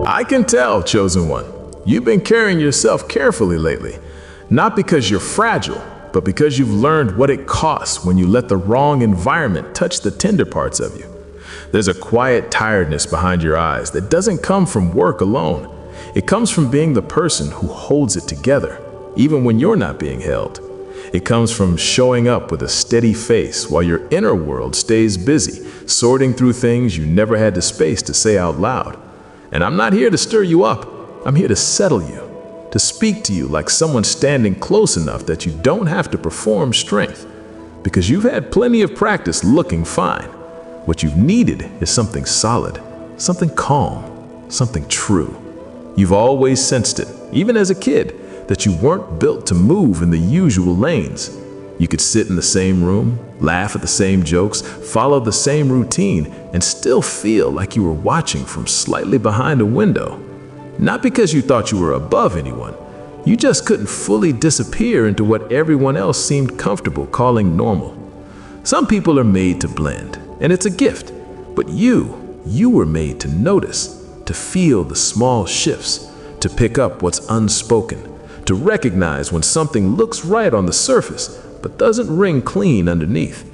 I can tell, chosen one. You've been carrying yourself carefully lately, not because you're fragile, but because you've learned what it costs when you let the wrong environment touch the tender parts of you. There's a quiet tiredness behind your eyes that doesn't come from work alone. It comes from being the person who holds it together, even when you're not being held. It comes from showing up with a steady face while your inner world stays busy, sorting through things you never had the space to say out loud. And I'm not here to stir you up. I'm here to settle you, to speak to you like someone standing close enough that you don't have to perform strength, because you've had plenty of practice looking fine. What you've needed is something solid, something calm, something true. You've always sensed it, even as a kid, that you weren't built to move in the usual lanes. You could sit in the same room, laugh at the same jokes, follow the same routine, and still feel like you were watching from slightly behind a window. Not because you thought you were above anyone, you just couldn't fully disappear into what everyone else seemed comfortable calling normal. Some people are made to blend, and it's a gift, but you were made to notice, to feel the small shifts, to pick up what's unspoken, to recognize when something looks right on the surface, but doesn't ring clean underneath.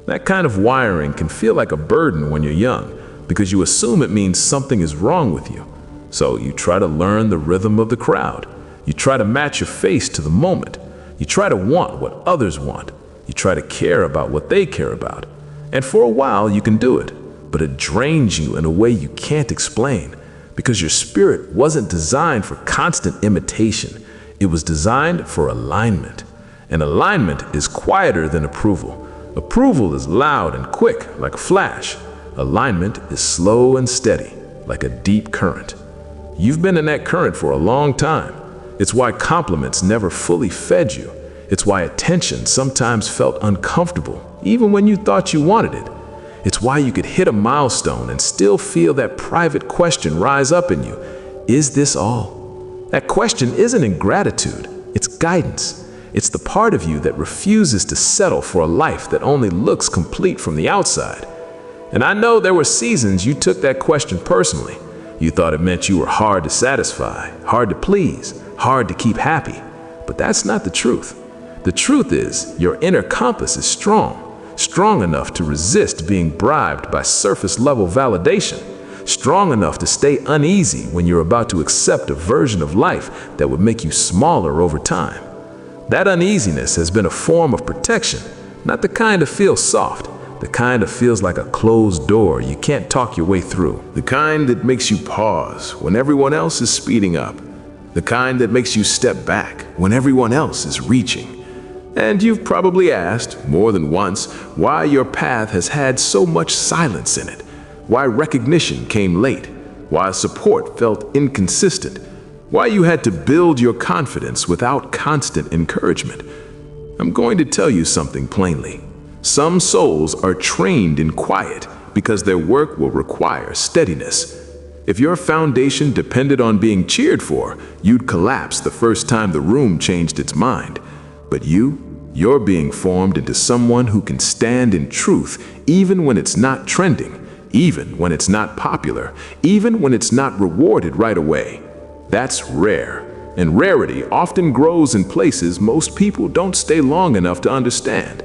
That kind of wiring can feel like a burden when you're young, because you assume it means something is wrong with you. So you try to learn the rhythm of the crowd. You try to match your face to the moment. You try to want what others want. You try to care about what they care about. And for a while you can do it, but it drains you in a way you can't explain, because your spirit wasn't designed for constant imitation. It was designed for alignment. And alignment is quieter than approval. Approval is loud and quick, like a flash. Alignment is slow and steady, like a deep current. You've been in that current for a long time. It's why compliments never fully fed you. It's why attention sometimes felt uncomfortable, even when you thought you wanted it. It's why you could hit a milestone and still feel that private question rise up in you. Is this all? That question isn't ingratitude, it's guidance. It's the part of you that refuses to settle for a life that only looks complete from the outside. And I know there were seasons you took that question personally. You thought it meant you were hard to satisfy, hard to please, hard to keep happy. But that's not the truth. The truth is, your inner compass is strong enough to resist being bribed by surface-level validation, strong enough to stay uneasy when you're about to accept a version of life that would make you smaller over time. That uneasiness has been a form of protection, not the kind that feels soft, the kind that feels like a closed door you can't talk your way through, the kind that makes you pause when everyone else is speeding up, the kind that makes you step back when everyone else is reaching. And you've probably asked, more than once, why your path has had so much silence in it, why recognition came late, why support felt inconsistent, why you had to build your confidence without constant encouragement. I'm going to tell you something plainly. Some souls are trained in quiet because their work will require steadiness. If your foundation depended on being cheered for, you'd collapse the first time the room changed its mind. But you're being formed into someone who can stand in truth even when it's not trending, even when it's not popular, even when it's not rewarded right away. That's rare, and rarity often grows in places most people don't stay long enough to understand.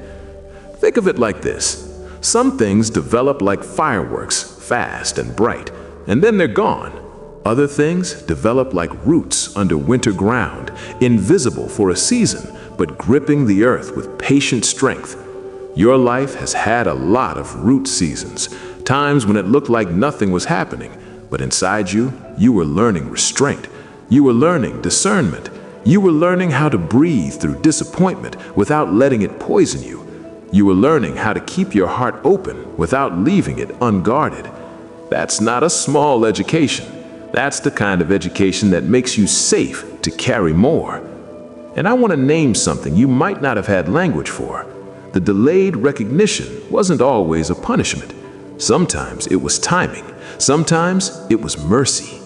Think of it like this. Some things develop like fireworks, fast and bright, and then they're gone. Other things develop like roots under winter ground, invisible for a season, but gripping the earth with patient strength. Your life has had a lot of root seasons, times when it looked like nothing was happening, but inside you were learning restraint. You were learning discernment. You were learning how to breathe through disappointment without letting it poison you. You were learning how to keep your heart open without leaving it unguarded. That's not a small education. That's the kind of education that makes you safe to carry more. And I want to name something you might not have had language for. The delayed recognition wasn't always a punishment. Sometimes it was timing. Sometimes it was mercy.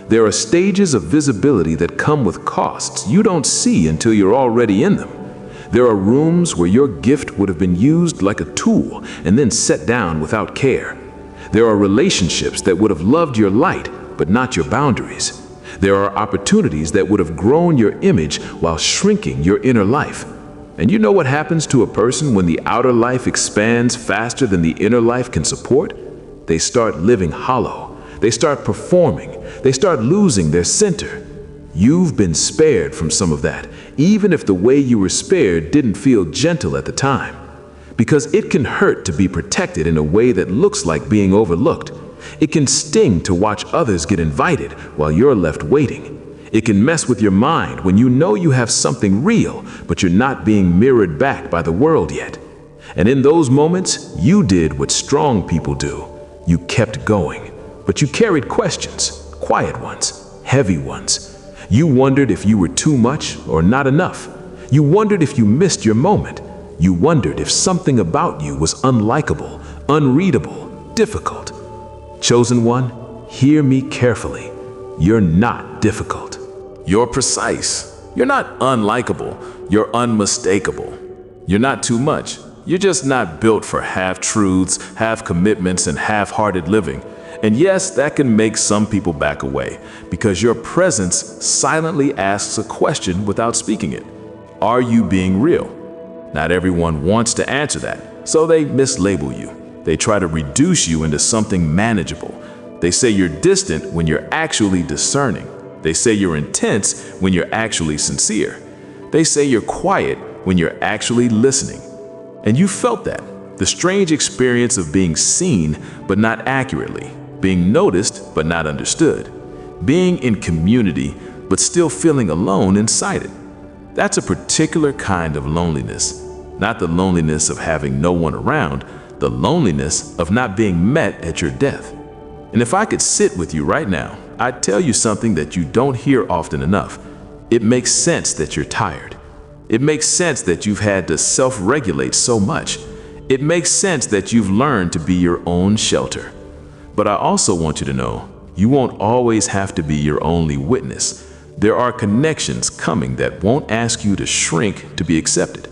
There are stages of visibility that come with costs you don't see until you're already in them. There are rooms where your gift would have been used like a tool and then set down without care. There are relationships that would have loved your light but not your boundaries. There are opportunities that would have grown your image while shrinking your inner life. And you know what happens to a person when the outer life expands faster than the inner life can support? They start living hollow. They start performing. They start losing their center. You've been spared from some of that, even if the way you were spared didn't feel gentle at the time. Because it can hurt to be protected in a way that looks like being overlooked. It can sting to watch others get invited while you're left waiting. It can mess with your mind when you know you have something real, but you're not being mirrored back by the world yet. And in those moments, you did what strong people do. You kept going, but you carried questions, quiet ones, heavy ones. You wondered if you were too much or not enough. You wondered if you missed your moment. You wondered if something about you was unlikable, unreadable, difficult. Chosen one, hear me carefully. You're not difficult. You're precise. You're not unlikable. You're unmistakable. You're not too much. You're just not built for half-truths, half-commitments, and half-hearted living. And yes, that can make some people back away, because your presence silently asks a question without speaking it. Are you being real? Not everyone wants to answer that, so they mislabel you. They try to reduce you into something manageable. They say you're distant when you're actually discerning. They say you're intense when you're actually sincere. They say you're quiet when you're actually listening. And you felt that, the strange experience of being seen but not accurately, being noticed but not understood, being in community but still feeling alone inside it. That's a particular kind of loneliness, not the loneliness of having no one around, the loneliness of not being met at your death. And if I could sit with you right now, I'd tell you something that you don't hear often enough. It makes sense that you're tired. It makes sense that you've had to self-regulate so much. It makes sense that you've learned to be your own shelter. But I also want you to know, you won't always have to be your only witness. There are connections coming that won't ask you to shrink to be accepted.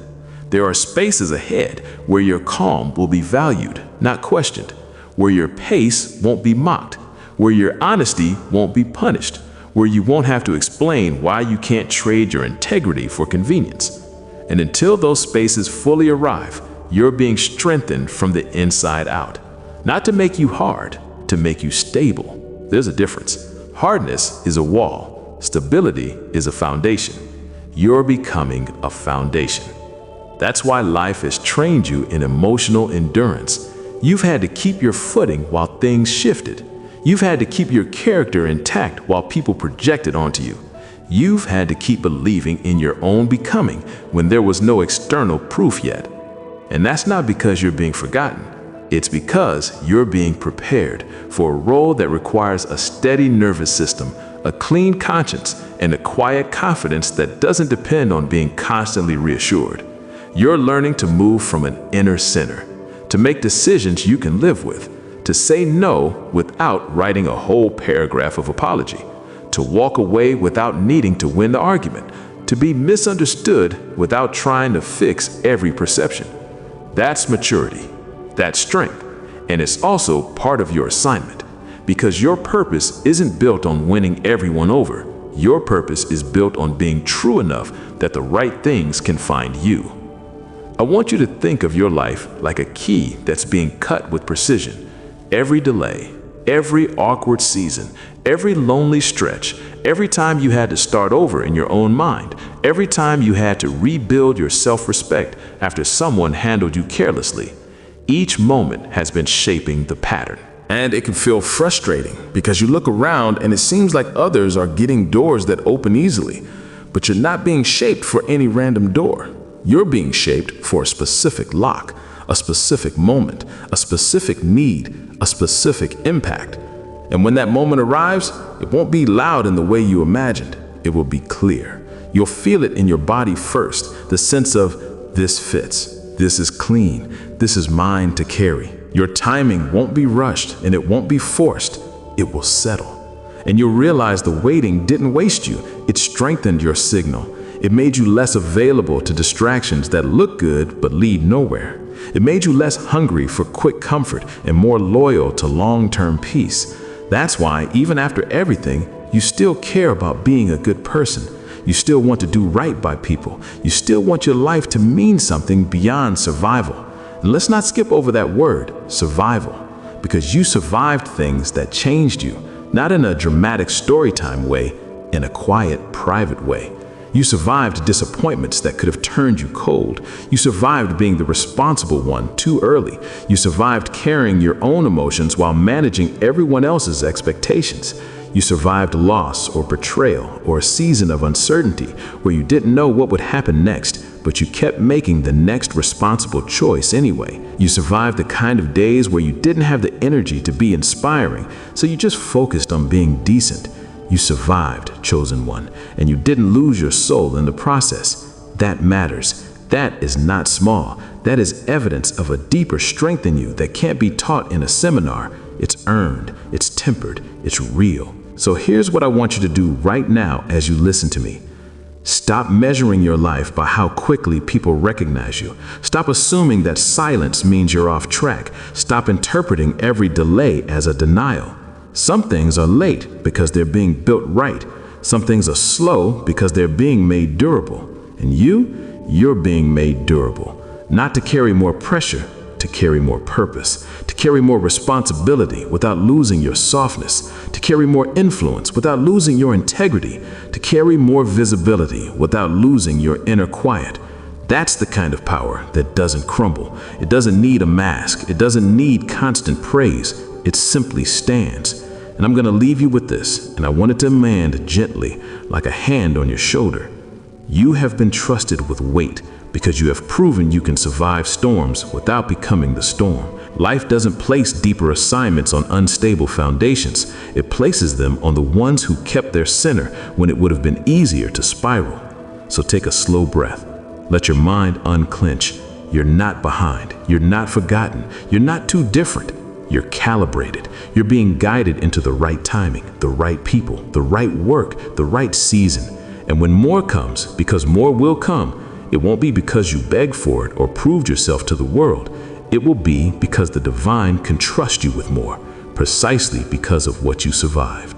There are spaces ahead where your calm will be valued, not questioned, where your pace won't be mocked, where your honesty won't be punished, where you won't have to explain why you can't trade your integrity for convenience. And until those spaces fully arrive, you're being strengthened from the inside out. Not to make you hard, to make you stable. There's a difference. Hardness is a wall. Stability is a foundation. You're becoming a foundation. That's why life has trained you in emotional endurance. You've had to keep your footing while things shifted. You've had to keep your character intact while people projected onto you. You've had to keep believing in your own becoming when there was no external proof yet. And that's not because you're being forgotten. It's because you're being prepared for a role that requires a steady nervous system, a clean conscience, and a quiet confidence that doesn't depend on being constantly reassured. You're learning to move from an inner center, to make decisions you can live with, to say no without writing a whole paragraph of apology, to walk away without needing to win the argument, to be misunderstood without trying to fix every perception. That's maturity, that's strength, and it's also part of your assignment, because your purpose isn't built on winning everyone over. Your purpose is built on being true enough that the right things can find you. I want you to think of your life like a key that's being cut with precision. Every delay, every awkward season, every lonely stretch, every time you had to start over in your own mind, every time you had to rebuild your self-respect after someone handled you carelessly, each moment has been shaping the pattern. And it can feel frustrating because you look around and it seems like others are getting doors that open easily, but you're not being shaped for any random door. You're being shaped for a specific lock, a specific moment, a specific need, a specific impact. And when that moment arrives, it won't be loud in the way you imagined. It will be clear. You'll feel it in your body first, the sense of this fits, this is clean, this is mine to carry. Your timing won't be rushed and it won't be forced. It will settle. And you'll realize the waiting didn't waste you. It strengthened your signal. It made you less available to distractions that look good but lead nowhere. It made you less hungry for quick comfort and more loyal to long-term peace. That's why, even after everything, you still care about being a good person. You still want to do right by people. You still want your life to mean something beyond survival. And let's not skip over that word, survival, because you survived things that changed you, not in a dramatic storytime way, in a quiet, private way. You survived disappointments that could have turned you cold. You survived being the responsible one too early. You survived carrying your own emotions while managing everyone else's expectations. You survived loss or betrayal or a season of uncertainty where you didn't know what would happen next, but you kept making the next responsible choice anyway. You survived the kind of days where you didn't have the energy to be inspiring, so you just focused on being decent. You survived, chosen one, and you didn't lose your soul in the process. That matters. That is not small. That is evidence of a deeper strength in you that can't be taught in a seminar. It's earned, it's tempered, it's real. So here's what I want you to do right now as you listen to me. Stop measuring your life by how quickly people recognize you. Stop assuming that silence means you're off track. Stop interpreting every delay as a denial. Some things are late because they're being built right. Some things are slow because they're being made durable. And you're being made durable. Not to carry more pressure, to carry more purpose. To carry more responsibility without losing your softness. To carry more influence without losing your integrity. To carry more visibility without losing your inner quiet. That's the kind of power that doesn't crumble. It doesn't need a mask. It doesn't need constant praise. It simply stands. And I'm going to leave you with this, and I want it to land gently, like a hand on your shoulder. You have been trusted with weight because you have proven you can survive storms without becoming the storm. Life doesn't place deeper assignments on unstable foundations. It places them on the ones who kept their center when it would have been easier to spiral. So take a slow breath. Let your mind unclench. You're not behind. You're not forgotten. You're not too different. You're calibrated. You're being guided into the right timing, the right people, the right work, the right season. And when more comes, because more will come, it won't be because you begged for it or proved yourself to the world. It will be because the divine can trust you with more, precisely because of what you survived.